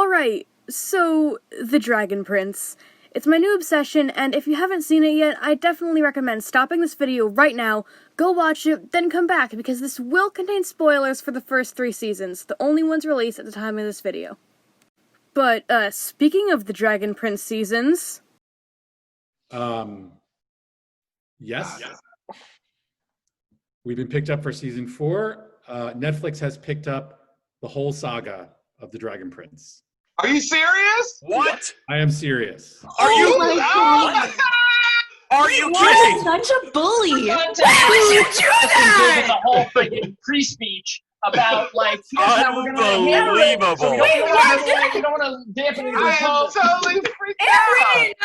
Alright, so, The Dragon Prince. It's my new obsession, and if you haven't seen it yet, I definitely recommend stopping this video right now, go watch it, then come back, because this will contain spoilers for the first 3 seasons, the only ones released at the time of this video. But, speaking of the Dragon Prince seasons... Yes. We've been picked up for season 4. Netflix has picked up the whole saga of the Dragon Prince. Are you serious? What? I am serious. Are you? Oh my God. Are you What? kidding? Such a bully. Why would you do that? The whole freaking pre-speech about like here's how we're gonna handle it. Unbelievable. So we don't want to dampen anything. I am totally freaked out.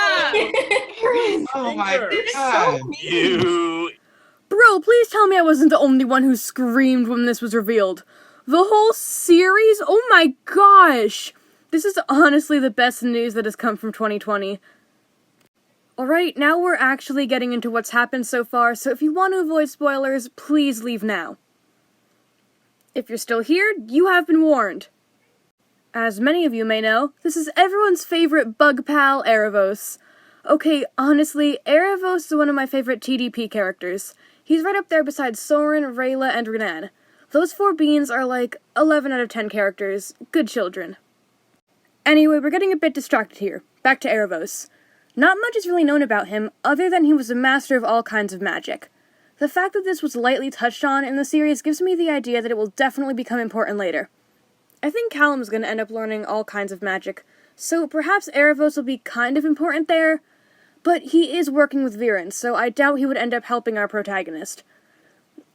Oh my God. You. Bro, please tell me I wasn't the only one who screamed when this was revealed. The whole series? Oh my gosh! This is honestly the best news that has come from 2020. Alright, now we're actually getting into what's happened so far, so if you want to avoid spoilers, please leave now. If you're still here, you have been warned. As many of you may know, this is everyone's favorite bug pal, Aaravos. Okay, honestly, Aaravos is one of my favorite TDP characters. He's right up there beside Soren, Rayla, and Renan. Those 4 beans are like 11 out of 10 characters. Good children. Anyway, we're getting a bit distracted here. Back to Aaravos. Not much is really known about him, other than he was a master of all kinds of magic. The fact that this was lightly touched on in the series gives me the idea that it will definitely become important later. I think Callum's gonna end up learning all kinds of magic, so perhaps Aaravos will be kind of important there, but he is working with Viren, so I doubt he would end up helping our protagonist.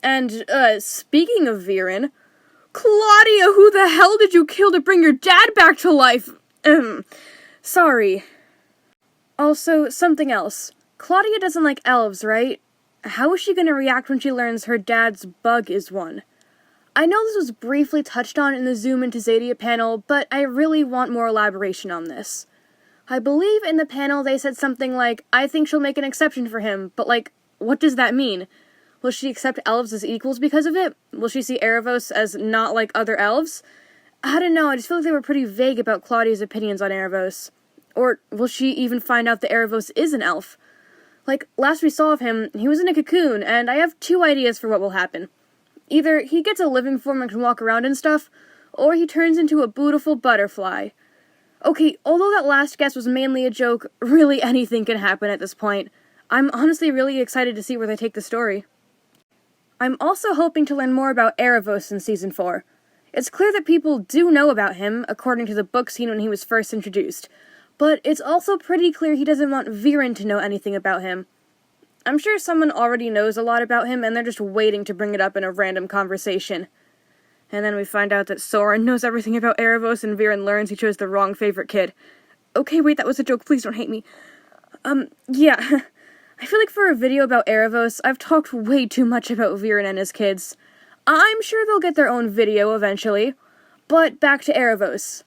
And, speaking of Viren, Claudia, who the hell did you kill to bring your dad back to life? Sorry. Also, something else. Claudia doesn't like elves, right? How is she gonna react when she learns her dad's bug is one? I know this was briefly touched on in the Zoom into Zadia panel, but I really want more elaboration on this. I believe in the panel they said something like, I think she'll make an exception for him, but like, what does that mean? Will she accept elves as equals because of it? Will she see Aaravos as not like other elves? I don't know, I just feel like they were pretty vague about Claudia's opinions on Aaravos. Or will she even find out that Aaravos is an elf? Like, last we saw of him, he was in a cocoon, and I have 2 ideas for what will happen. Either he gets a living form and can walk around and stuff, or he turns into a beautiful butterfly. Okay, although that last guess was mainly a joke, really anything can happen at this point. I'm honestly really excited to see where they take the story. I'm also hoping to learn more about Aaravos in Season 4. It's clear that people do know about him, according to the book scene when he was first introduced, but it's also pretty clear he doesn't want Viren to know anything about him. I'm sure someone already knows a lot about him and they're just waiting to bring it up in a random conversation. And then we find out that Soren knows everything about Aaravos and Viren learns he chose the wrong favorite kid. Okay, wait, that was a joke, please don't hate me. Yeah. I feel like for a video about Aaravos, I've talked way too much about Viren and his kids. I'm sure they'll get their own video eventually. But back to Aaravos.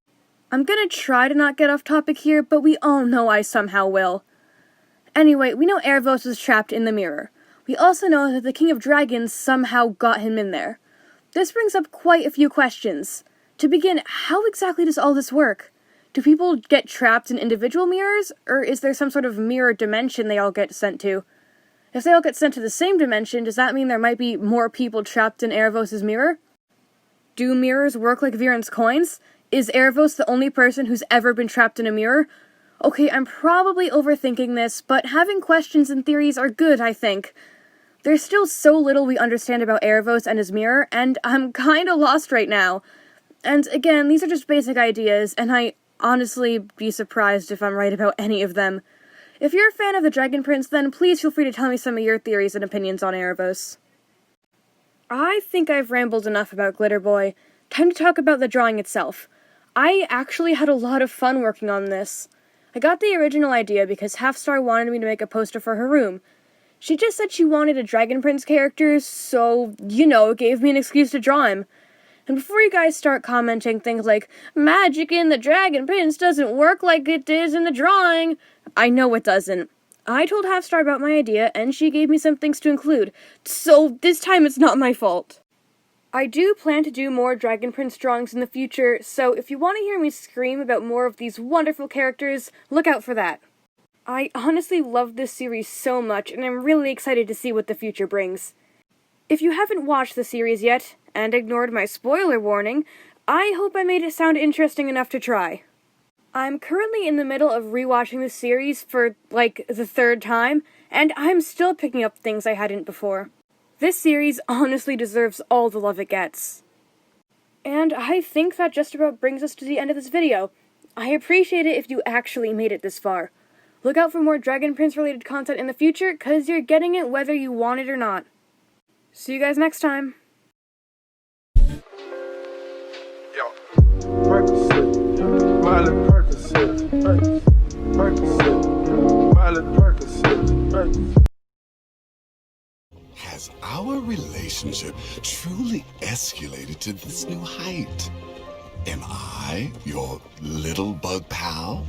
I'm gonna try to not get off topic here, but we all know I somehow will. Anyway, we know Aaravos was trapped in the mirror. We also know that the King of Dragons somehow got him in there. This brings up quite a few questions. To begin, how exactly does all this work? Do people get trapped in individual mirrors, or is there some sort of mirror dimension they all get sent to? If they all get sent to the same dimension, does that mean there might be more people trapped in Aaravos' mirror? Do mirrors work like Viren's coins? Is Aaravos the only person who's ever been trapped in a mirror? Okay, I'm probably overthinking this, but having questions and theories are good, I think. There's still so little we understand about Aaravos and his mirror, and I'm kinda lost right now. And again, these are just basic ideas, and I honestly be surprised if I'm right about any of them. If you're a fan of the Dragon Prince, then please feel free to tell me some of your theories and opinions on Aaravos. I think I've rambled enough about Glitter Boy. Time to talk about the drawing itself. I actually had a lot of fun working on this. I got the original idea because Halfstar wanted me to make a poster for her room. She just said she wanted a Dragon Prince character, so, it gave me an excuse to draw him. And before you guys start commenting things like, magic in the Dragon Prince doesn't work like it did in the drawing, I know it doesn't. I told Halfstar about my idea, and she gave me some things to include, so this time it's not my fault. I do plan to do more Dragon Prince drawings in the future, so if you want to hear me scream about more of these wonderful characters, look out for that. I honestly love this series so much, and I'm really excited to see what the future brings. If you haven't watched the series yet, and ignored my spoiler warning, I hope I made it sound interesting enough to try. I'm currently in the middle of rewatching the series for, like, the third time, and I'm still picking up things I hadn't before. This series honestly deserves all the love it gets. And I think that just about brings us to the end of this video. I appreciate it if you actually made it this far. Look out for more Dragon Prince related content in the future, cause you're getting it whether you want it or not. See you guys next time. Has our relationship truly escalated to this new height? Am I your little bug pal?